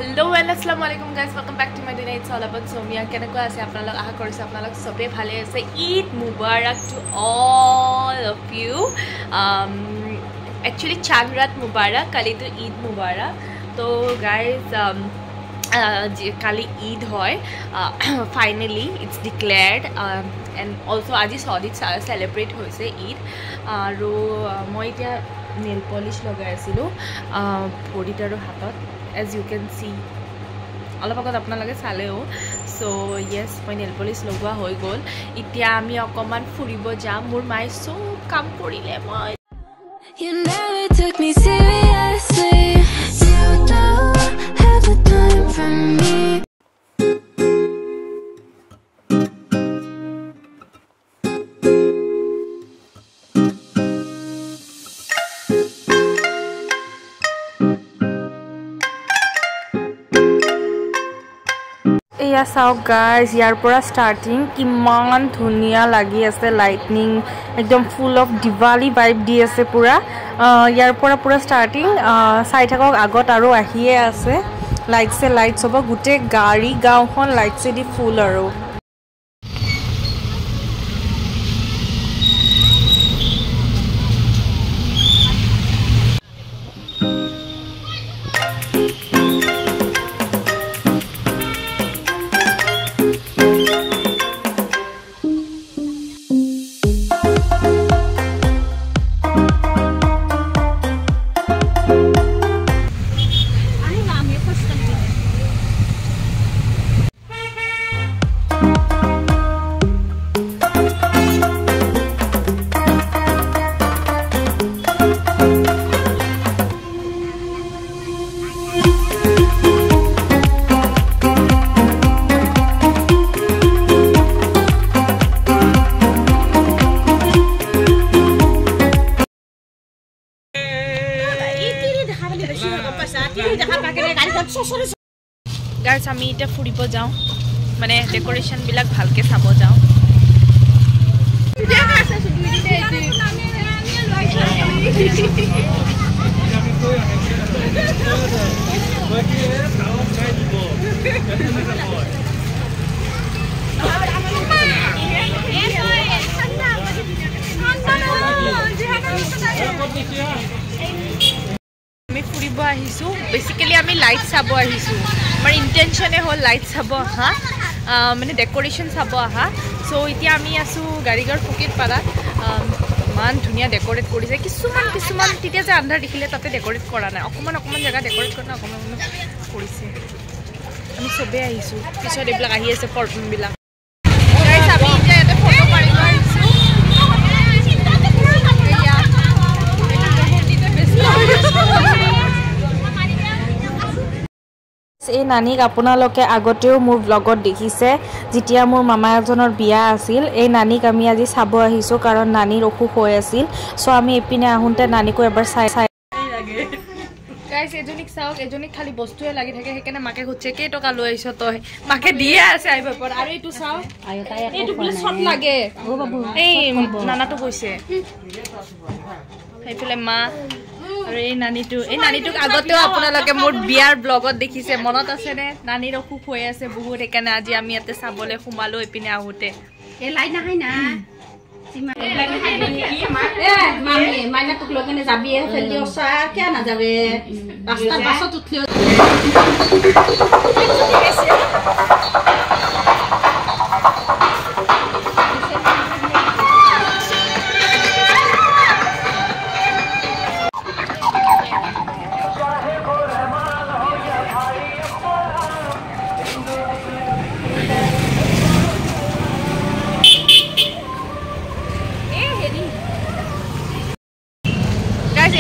Hello and assalamualaikum guys, welcome back to my dinner. It's all about Somia. Kenako ase apnalok aha korise apnalok sobe bhale ase. Eid Mubarak to all of you. Actually Chandrat Mubarak, kali to Eid Mubarak. So guys kali Eid hoy. Finally it's declared and also aji Saudi celebrate hoise Eid. Aro moi etia nail polish lagai asilo boditar hatot. As you can see, all of us apna lage saleo. So yes, my nail polish logwa hoi gol. Itia ami okoman furibo jam. Mur mai so kam korile moi. You never took me seriously. You don't have the time for me. Yeah, so guys, here pura starting kiman dhunia lagi ase lightning ekdom full of Diwali vibe di ase pura here pura starting sai thakok agot aru ahiye ase lights se lights hobo gute gari gaon khon lights se di full aru Guys, আমি এটা ফুৰিব যাও মানে ডেকোৰেশন বিলাক ভালকে চাব যাও আমি ফুৰিব আহিছো বেসিক্যালি আমি লাইট চাব আহিছো আমাৰ ইন্টেনশনে হল লাইট চাব হা মানে ডেকোৰেশন চাব আহা সো ইতিয়া আমি আছো গাড়ীগৰ পকেট পাৰা মান ধুনিয়া ডেকোৰেট কৰিছে কিছুমান তিতিয়া যে আন্ধাৰ দেখিলে তাতে ডেকোৰেট কৰা নাই অকমান জায়গা ডেকোৰেট কৰা নাই অকমান কৰিছে আমি সবে আহিছো পিছত এইবিলাক আহি আছে পৰ্টন বিলাক গাইস আমি এতিয়া এটা ফটো মাৰিব আহিছো এই নানিক আপোনালোকে আগতেও মোৰ ব্লগত দেখিছে যেতিয়া মোৰ মামা এজনৰ বিয়া আছিল এই নানিক আমি আজি চাব আহিছো কাৰণ নানিৰ অসুখ হৈ আছিল সো আমি এপিনে আহুনতে নানিকো এবাৰ চাই লাগে গাইস এজনিক চাওক এজনিক খালি বস্তুৱে লাগি থাকে হেকেনে মাকে খুচে কে টকা লৈ আইছ তই মাকে দিয়ে আছে আইব পৰ আৰু এটো চাও এটো বুলে শট লাগে ও বাবু এই নানাটো কইছে হেফলে মা আৰু এই নানিটোক আগতেও আপোনালোকে মোৰ বিয়াৰ ব্লগত দেখিছে মনত আছে নে নানিৰ অসুখ হৈ আছে বহুত একানে আজি আমি ইয়াতে চাবলে খুমালো এপিনে আহুতে এ লাই না হয় না মামি মাইনা তোক লগনে যাবি ফেলদি ওসা কে না যাবে রাস্তার বাসত উঠলিও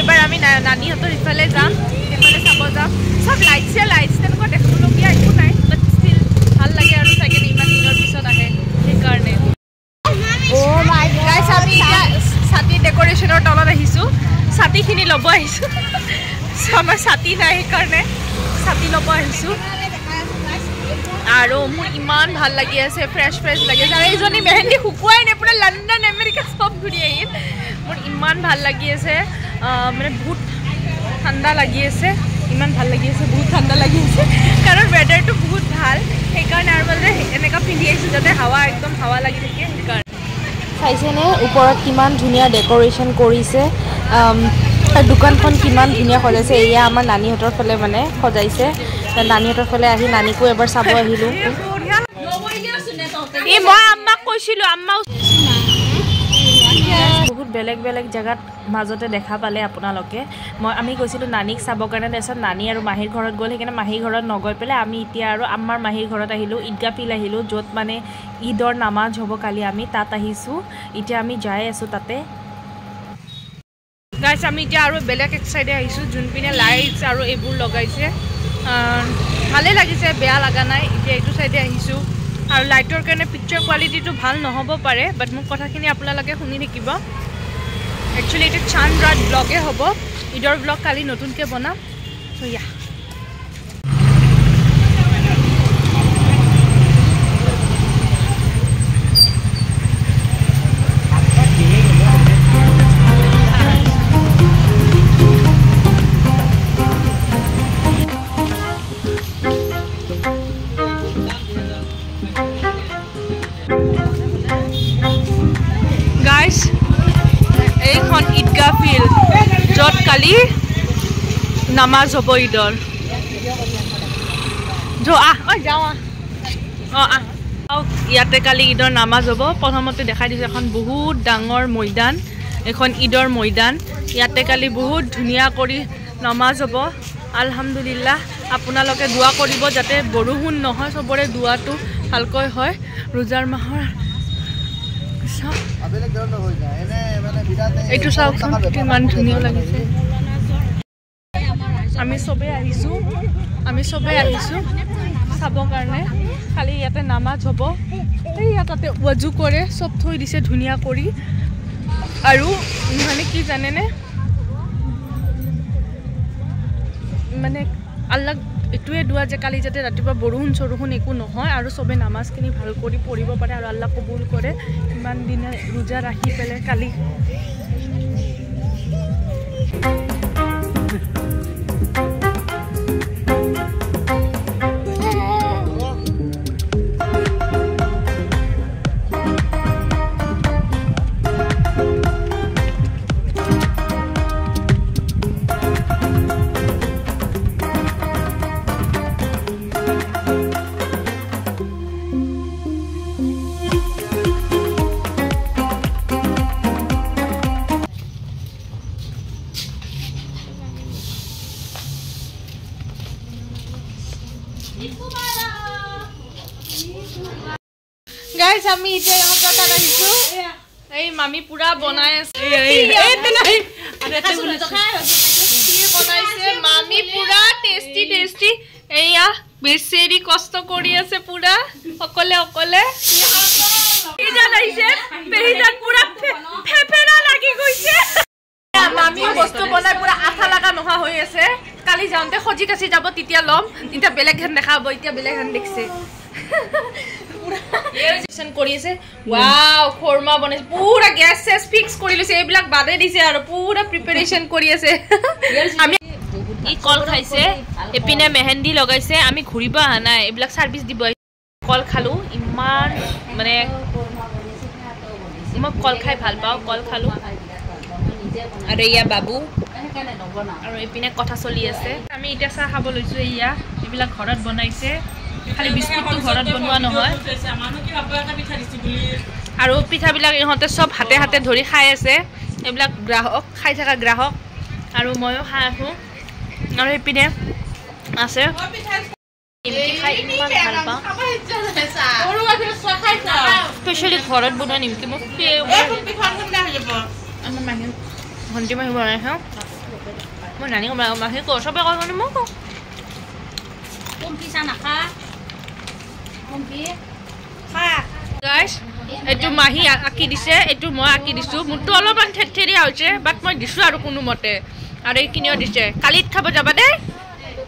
এবাৰ আমি নানি হতৰ ইফালে যাম এফালে চাব যাম সব লাইটস তেনেকুৱা দেখিবলগীয়া একো নাই বাট ষ্টিল ভাল লাগে আৰু চাগে ইমান দিনৰ পিছত আহে সেইকাৰণে ও মাই গড গাইস আমি সাতি ডেকোৰেশনৰ তলত আহিছো সাতিখিনি লব আহিছো আমাৰ সাতি নাই সেইকাৰণে সাতি লব আহিছো আৰু মোৰ ইমান ভাল লাগি আছে ফ্ৰেশ লাগি আছে আৰু এইজনী মেহেন্দি শুকুৱাই নে পুৰা লণ্ডন আমেৰিকা সব ঘূৰি আহিল মোৰ ইমান ভাল লাগি আছে মানে বহুত ঠাণ্ডা লাগি আছে ইমান ভাল লাগি আছে বহুত ঠাণ্ডা লাগি আছে যাতে হাৱা একদম হাৱা লাগি থাকে সেইকাৰণে চাইছেনে ওপৰত কিমান ধুনীয়া ডেকোৰেশ্যন কৰিছে দোকানখন কিমান ধুনীয়া সজাইছে এয়া আমাৰ নানীহঁতৰ ফালে মানে সজাইছে নানীহঁতৰ ফালে আহি নানীকো এবাৰ চাব আহিলোঁ এই মই আম্মাক কৈছিলোঁ আম্মা বহুত বেলেগ বেলেগ জেগাত মাজতে দেখা পালে আপোনালোকে আমি গৈছিলোঁ নানীক চাবৰ কাৰণে তাৰপিছত নানী আৰু মাহীৰ ঘৰত গ'ল সেইকাৰণে মাহীৰ ঘৰত নগৈ পেলাই আমি এতিয়া আৰু আমাৰ মাহীৰ ঘৰত আহিলোঁ ঈদগাহ ফিল্ড আহিলোঁ য'ত মানে ঈদৰ নামাজ হ'ব কালি আমি তাত আহিছোঁ এতিয়া আমি যাই আছোঁ তাতে গাইছ আমি এতিয়া আৰু বেলেগ এক চাইডে আহিছোঁ যোনপিনে লাইটছ আৰু এইবোৰ লগাইছে ভালে লাগিছে বেয়া লগা নাই এতিয়া এইটো চাইডে আহিছোঁ আৰু লাইটৰ কাৰণে পিকচাৰ কোৱালিটিটো ভাল নহ'ব পাৰে বাট মোৰ কথাখিনি আপোনালোকে শুনি থাকিব একচুৱেলি এইটো চান্দ ৰাত ব্লগে হ'ব ঈদৰ ব্লগ কালি নতুনকৈ বনাম চ' ইয়া এইখন ঈদগাহ ফিল্ড য'ত কালি নামাজ হ'ব ঈদৰ ইয়াতে কালি ঈদৰ নামাজ হ'ব প্ৰথমতে দেখাই দিছোঁ এখন বহুত ডাঙৰ মৈদান এখন ঈদৰ মৈদান ইয়াতে কালি বহুত ধুনীয়া কৰি নামাজ হ'ব আলহামদুলিল্লাহ আপোনালোকে দোৱা কৰিব যাতে বৰষুণ নহয় চবৰে দোৱাটো ভালকৈ হয় ৰোজাৰ মাহৰ এইটো চাওকচোন কিমান ধুনীয়া লাগিছে আমি চবেই আহিছোঁ চাবৰ কাৰণে খালি ইয়াতে নামাজ হ'ব এইয়া তাতে ৱাজু কৰে চব থৈ দিছে ধুনীয়া কৰি আৰু মানে কি জানেনে মানে আল্লাহ এইটোৱে দোৱা যে কালি যাতে ৰাতিপুৱা বৰষুণ একো নহয় আৰু চবে নামাজখিনি ভাল কৰি পঢ়িব পাৰে আৰু আল্লাহ কবুল কৰে ইমান দিনে ৰোজা ৰাখি পেলাই কালি গাইস আমি এতিয়া ইহঁতৰ তাত আহিছোঁ এই মামি পুৰা বনাই আছে বনাইছে মামি পুৰা টেষ্টি এয়া বেচেৰি কষ্ট কৰি আছে পুৰা অকলে লাগি গৈছে মামি বস্তু বনাই পুৰা আঠা লগা নোহোৱা হৈ আছে কালি যাওঁতে সজি কাচি যাব তেতিয়া ল'ম এতিয়া বেলেগ হেন দেখাব এতিয়া বেলেগ হেন দেখিছে কৰি আছে ওয়াও খৰমা বনাইছে পুৰা গ্যাস সেস ফিক্স কৰি লৈছে এইবিলাক বাদে দিছে আৰু পুৰা প্ৰিপাৰেচন কৰি আছে আমি ই কল খাইছে এপিনে মেহেন্দি লগাইছে আমি ঘুৰিব আহা নাই এইবিলাক সাৰ্ভিস দিব কল খালো ইমান মানে মই কল খাই ভাল পাওঁ কল খালো আৰু ইয়া বাবু আৰু এপিনে কথা চলি আছে আমি এতিয়া চাহ খাব লৈছো ইয়া এইবিলাক ঘৰত বনাইছে খালি বিস্কুটটো ঘৰত বনোৱা নহয় আৰু পিঠাবিলাক ইহঁতে চব হাতে হাতে ধৰি খাই আছে এইবিলাক গ্ৰাহক খাই থকা গ্ৰাহক আৰু ময়ো খাই আছোঁ আৰু এইপিনে আছে খাই ইমান ভাল পাওঁ স্পেচিয়েলি ঘৰত বনোৱা নিমকি মোক ভণ্টি মাহী বনাই খাওঁ মই নানি মাহী কওঁ চবে কয় মানে মই কওঁ গাইছ এইটো মাহী আঁকি দিছে এইটো মই আঁকি দিছোঁ মোৰতো অলপমান থেৰথেৰীয়া হৈছে বাট মই দিছোঁ আৰু কোনোমতে আৰু এইখিনিও দিছে কালিত খাব যাবা দেই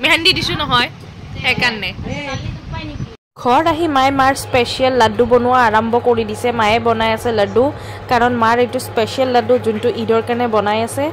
মেহেন্দি দিছোঁ নহয় সেইকাৰণে ঘৰত আহি মায়ে মাৰ স্পেচিয়েল লাড্ডু বনোৱা আৰম্ভ কৰি দিছে মায়ে বনাই আছে লাড্ডু কাৰণ মাৰ এইটো স্পেচিয়েল লাড্ডু যোনটো ঈদৰ কাৰণে বনাই আছে